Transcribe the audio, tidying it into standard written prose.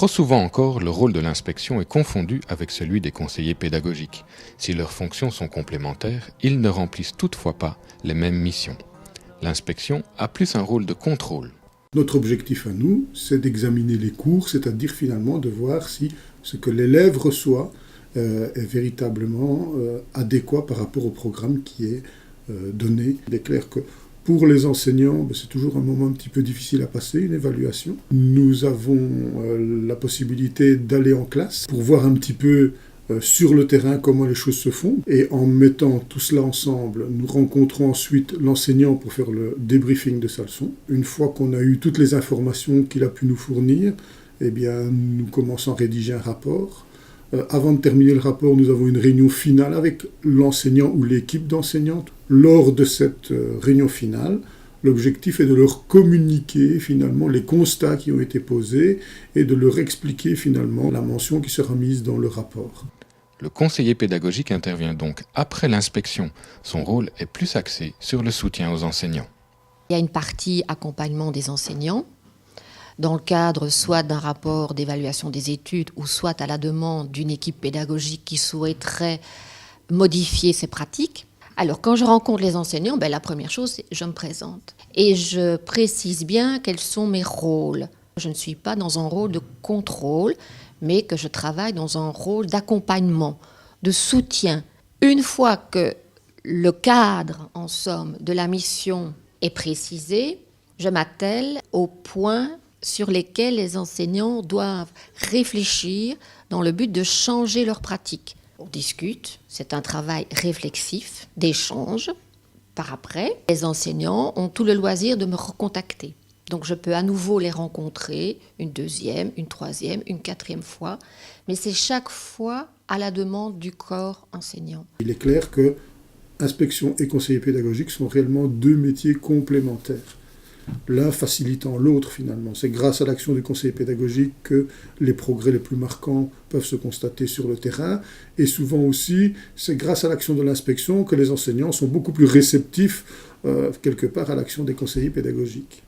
Trop souvent encore, le rôle de l'inspection est confondu avec celui des conseillers pédagogiques. Si leurs fonctions sont complémentaires, ils ne remplissent toutefois pas les mêmes missions. L'inspection a plus un rôle de contrôle. Notre objectif à nous, c'est d'examiner les cours, c'est-à-dire finalement de voir si ce que l'élève reçoit est véritablement adéquat par rapport au programme qui est donné. Il est clair que pour les enseignants, c'est toujours un moment un petit peu difficile à passer, une évaluation. Nous avons la possibilité d'aller en classe pour voir un petit peu sur le terrain comment les choses se font. Et en mettant tout cela ensemble, nous rencontrons ensuite l'enseignant pour faire le débriefing de sa leçon. Une fois qu'on a eu toutes les informations qu'il a pu nous fournir, eh bien, nous commençons à rédiger un rapport. Avant de terminer le rapport, nous avons une réunion finale avec l'enseignant ou l'équipe d'enseignants. Lors de cette réunion finale, l'objectif est de leur communiquer finalement les constats qui ont été posés et de leur expliquer finalement la mention qui sera mise dans le rapport. Le conseiller pédagogique intervient donc après l'inspection. Son rôle est plus axé sur le soutien aux enseignants. Il y a une partie accompagnement des enseignants, dans le cadre soit d'un rapport d'évaluation des études ou soit à la demande d'une équipe pédagogique qui souhaiterait modifier ses pratiques. Alors, quand je rencontre les enseignants, la première chose, c'est je me présente. Et je précise bien quels sont mes rôles. Je ne suis pas dans un rôle de contrôle, mais que je travaille dans un rôle d'accompagnement, de soutien. Une fois que le cadre, en somme, de la mission est précisé, je m'attelle aux points sur lesquels les enseignants doivent réfléchir dans le but de changer leur pratique. On discute, c'est un travail réflexif, d'échange. Par après, les enseignants ont tout le loisir de me recontacter. Donc je peux à nouveau les rencontrer une deuxième, une troisième, une quatrième fois, mais c'est chaque fois à la demande du corps enseignant. Il est clair que inspection et conseiller pédagogique sont réellement deux métiers complémentaires. L'un facilitant l'autre finalement. C'est grâce à l'action du conseiller pédagogique que les progrès les plus marquants peuvent se constater sur le terrain. Et souvent aussi, c'est grâce à l'action de l'inspection que les enseignants sont beaucoup plus réceptifs quelque part à l'action des conseillers pédagogiques.